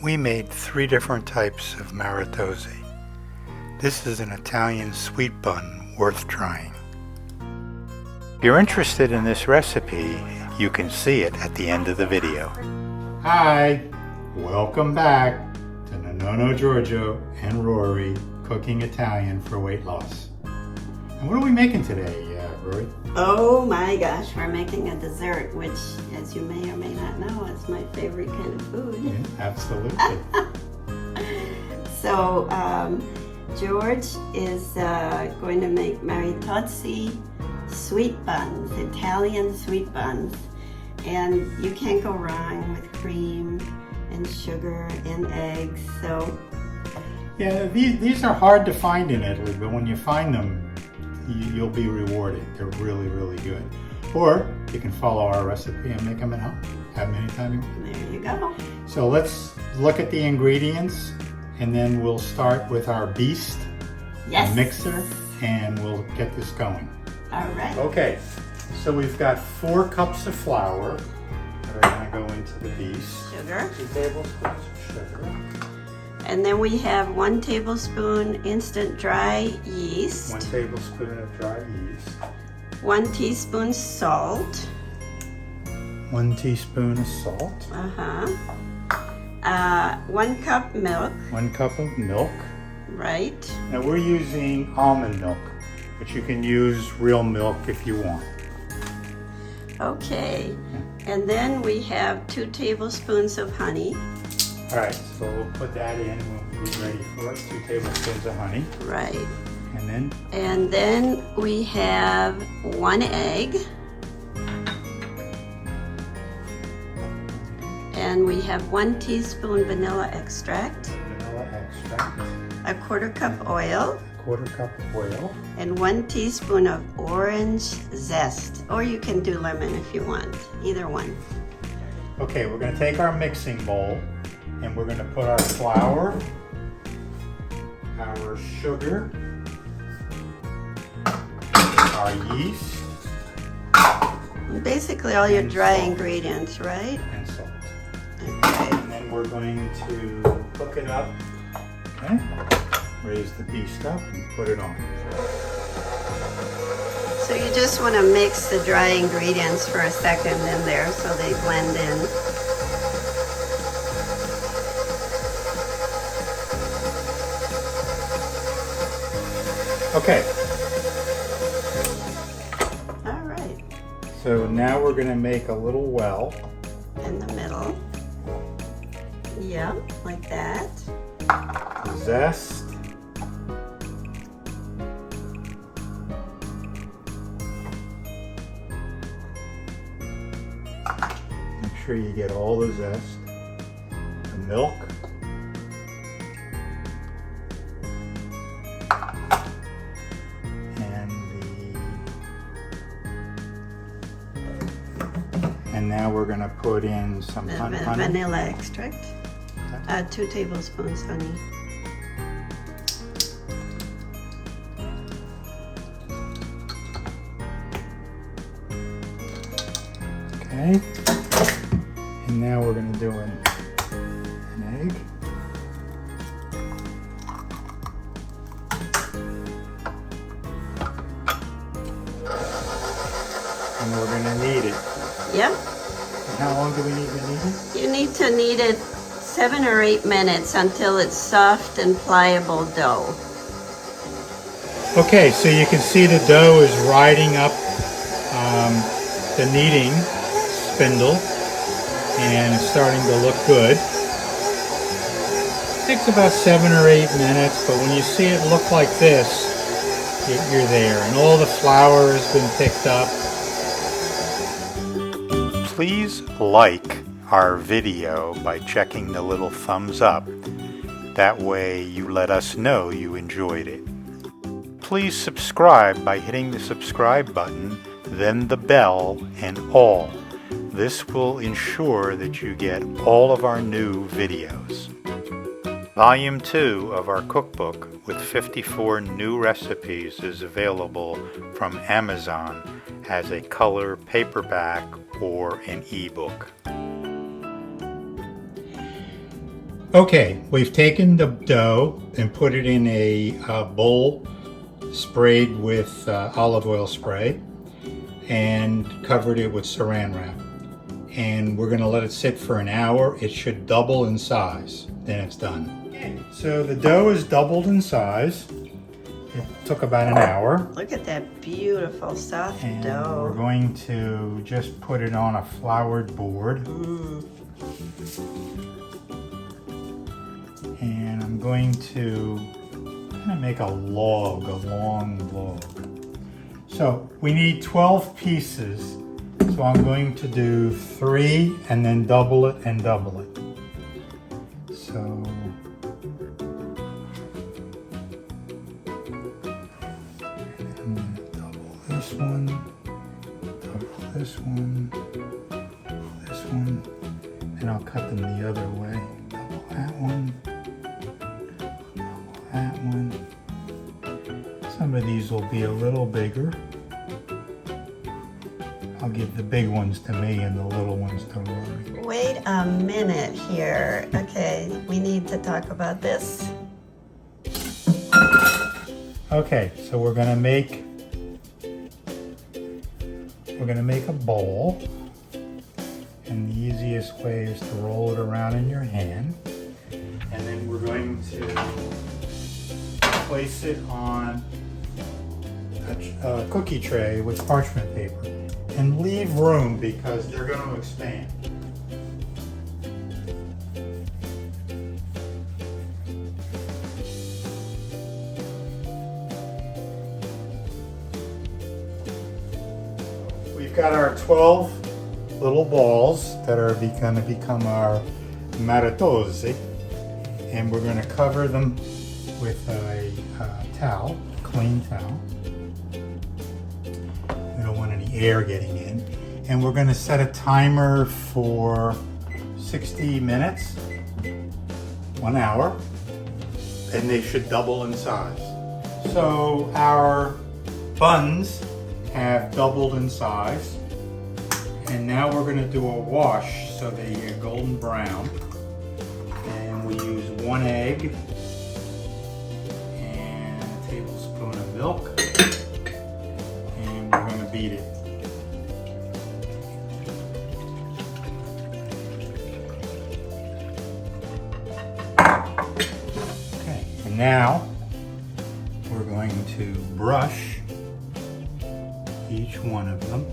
We made 3 different types of Maritozzi. This is an Italian sweet bun worth trying. If you're interested in this recipe, you can see it at the end of the video. Hi, welcome back to Nonno Giorgio and Rory cooking Italian for weight loss. And what are we making today, Rory? Oh my gosh, we're making a dessert, which, as you may or may not know, is my favorite kind of food. Yeah, absolutely. So, George is going to make Maritozzi sweet buns, Italian sweet buns. And you can't go wrong with cream and sugar and eggs, so. Yeah, these are hard to find in Italy, but when you find them, you'll be rewarded. They're really, really good. Or you can follow our recipe and make them at home. Have them anytime you want. There you go. So let's look at the ingredients, and then we'll start with our beast mixer, and we'll get this going. All right. Okay, so we've got 4 cups of flour that are going to go into the beast. Sugar. 2 tablespoons of sugar. And then we have 1 tablespoon instant dry yeast. 1 tablespoon of dry yeast. 1 teaspoon salt. 1 teaspoon of salt. 1 cup milk. 1 cup of milk. Right. Now we're using almond milk, but you can use real milk if you want. Okay. And then we have 2 tablespoons of honey. All right, so we'll put that in when we're ready for it. 2 tablespoons of honey. Right. And then we have 1 egg. And we have 1 teaspoon vanilla extract. Vanilla extract. 1/4 cup oil. 1/4 cup of oil. And 1 teaspoon of orange zest. Or you can do lemon if you want. Either one. Okay, we're going to take our mixing bowl and we're going to put our flour, our sugar, our yeast, basically all your dry salt. ingredients, right? And salt. Okay. And then we're going to hook it up. Okay? Raise the beast up and put it on. So you just want to mix the dry ingredients for a second in there so they blend in. Okay. All right. So now we're going to make a little well. In the middle. Yeah, like that. Zest. Make sure you get all the zest. The milk. And now we're going to put in some honey. Vanilla extract. 2 tablespoons honey. Okay. And now we're going to do an egg. And we're going to knead it. Yep. And how long do we need to knead it? You need to knead it 7 or 8 minutes until it's soft and pliable dough. Okay, so you can see the dough is riding up the kneading spindle and it's starting to look good. It takes about 7 or 8 minutes, but when you see it look like this, you're there. And all the flour has been picked up. Please like our video by checking the little thumbs up. That way you let us know you enjoyed it. Please subscribe by hitting the subscribe button, then the bell, and all. This will ensure that you get all of our new videos. Volume 2 of our cookbook with 54 new recipes is available from Amazon as a color paperback or an ebook. Okay, we've taken the dough and put it in a bowl sprayed with olive oil spray and covered it with saran wrap. And we're gonna let it sit for an hour. It should double in size, then it's done. Okay, so the dough is doubled in size. It took about an hour. Look at that beautiful soft And dough. we're going to just put it on a floured board. And I'm going to kind of make a log, a long log. So we need 12 pieces. So I'm going to do 3 and then double it and double it. So I'm going to double this one, this one, and I'll cut them the other way. Double that one. That one. Some of these will be a little bigger. I'll give the big ones to me and the little ones to Rory. Wait a minute here. Okay, we need to talk about this. Okay, so we're gonna make a bowl, and the easiest way is to roll it around in your hand, and then we're going to place it on a cookie tray with parchment paper and leave room because they're going to expand. We've got our 12 little balls that are going to become our Maritozzi, and we're going to cover them with a towel, clean towel. We don't want any air getting in. And we're going to set a timer for 60 minutes, 1 hour, and they should double in size. So our buns have doubled in size, and now we're going to do a wash so they get golden brown. And we use 1 egg and a tablespoon of milk, and we're going to beat it. Okay, and now we're going to brush each one of them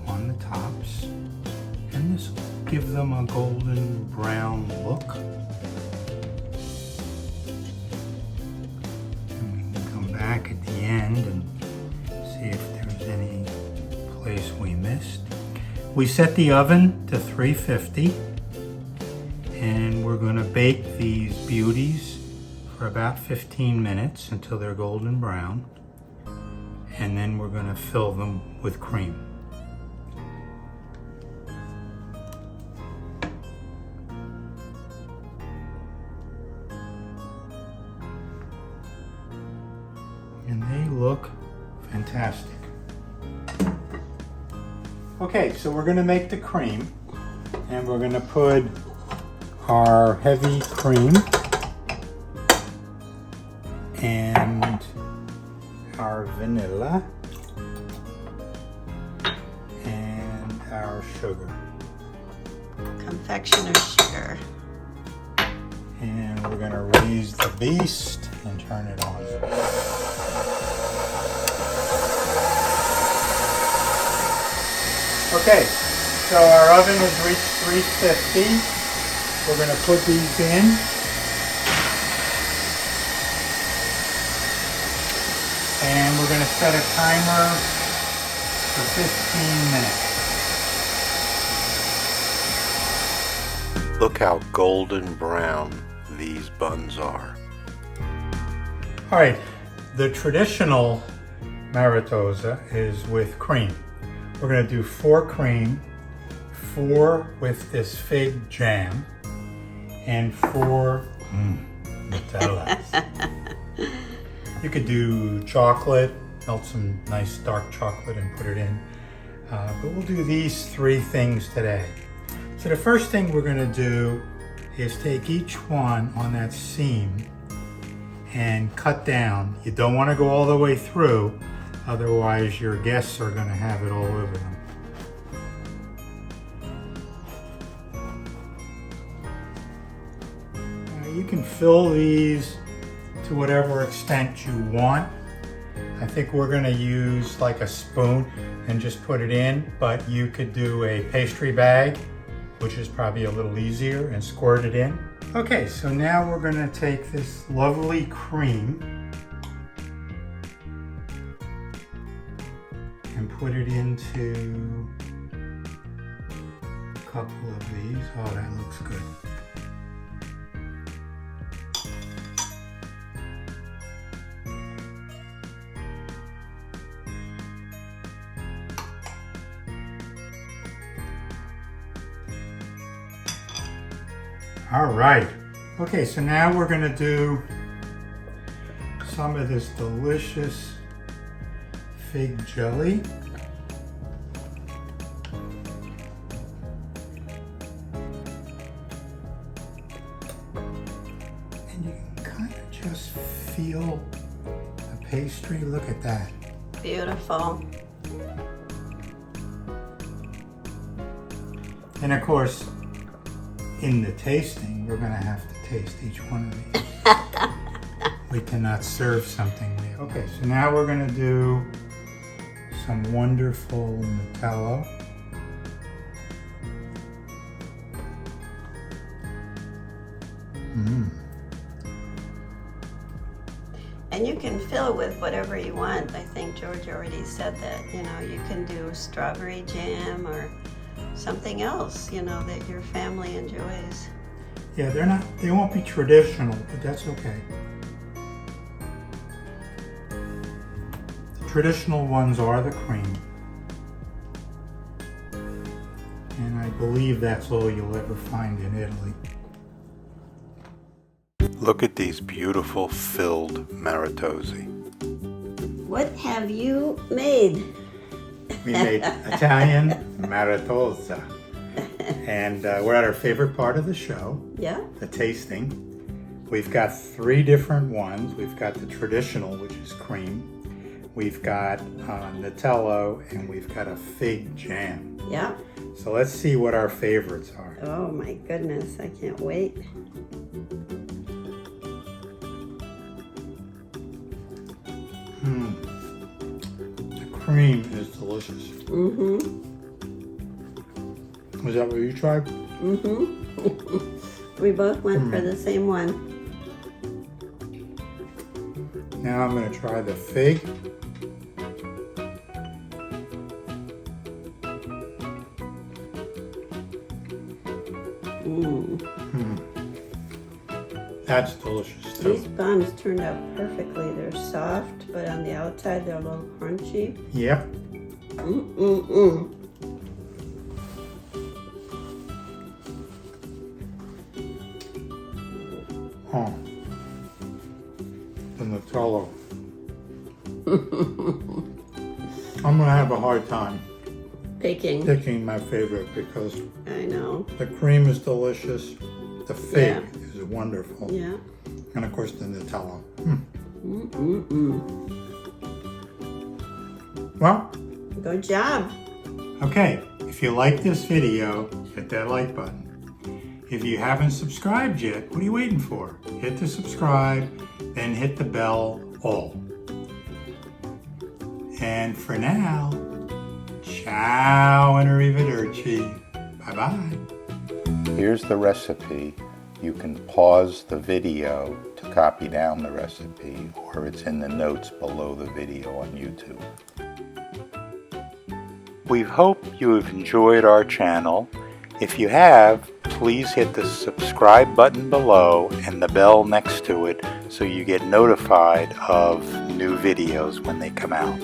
on the tops, and this will give them a golden brown look. And we can come back at the end and see if there's any place we missed. We set the oven to 350, and we're going to bake these beauties for about 15 minutes until they're golden brown, and then we're going to fill them with cream. And they look fantastic. Okay, so we're going to make the cream, and we're going to put our heavy cream and our vanilla and our sugar. Confectioner's sugar. And we're going to raise the beast and turn it on. Okay, so our oven has reached 350. We're going to put these in. And we're going to set a timer for 15 minutes. Look how golden brown these buns are. All right, the traditional Maritozzi is with cream. We're going to do 4 cream, 4 with this fig jam, and 4 Nutella. You could do chocolate, melt some nice dark chocolate and put it in. But we'll do these 3 things today. So the first thing we're going to do is take each one on that seam and cut down. You don't want to go all the way through, otherwise your guests are going to have it all over them. You can fill these to whatever extent you want. I think we're going to use like a spoon and just put it in, but you could do a pastry bag, which is probably a little easier, and squirt it in. Okay, so now we're going to take this lovely cream and put it into a couple of these. Oh, that looks good. All right. Okay, so now we're going to do some of this delicious fig jelly. And you can kind of just feel the pastry. Look at that. Beautiful. And of course, in the tasting, we're going to have to taste each one of these. We cannot serve something new. Okay, so now we're going to do some wonderful Nutella. And you can fill with whatever you want. I think George already said that. You know, you can do strawberry jam or something else, you know, that your family enjoys. Yeah, they won't be traditional, but that's okay. The traditional ones are the cream. And I believe that's all you'll ever find in Italy. Look at these beautiful filled Maritozzi. What have you made? We made Italian Maritozzi. And we're at our favorite part of the show, Yeah. the tasting. We've got 3 different ones. We've got the traditional, which is cream. We've got Nutella, and we've got a fig jam. Yeah. So let's see what our favorites are. Oh my goodness, I can't wait. The cream is delicious. Mm-hmm. Was that what you tried? Mm-hmm. We both went for the same one. Now I'm going to try the fig. That's delicious too. These buns turned out perfectly. They're soft, but on the outside they're a little crunchy. Yep. Oh, the Nutella. I'm gonna have a hard time picking my favorite because I know. the cream is delicious, the fig Yeah. is wonderful, Yeah. and of course the Nutella. Well, Good job. okay, if you like this video, hit that like button. If you haven't subscribed yet, what are you waiting for? Hit the subscribe, then hit the bell all. And for now, ciao and arrivederci. Bye-bye. Here's the recipe. You can pause the video to copy down the recipe, or it's in the notes below the video on YouTube. We hope you have enjoyed our channel. If you have, please hit the subscribe button below and the bell next to it so you get notified of new videos when they come out.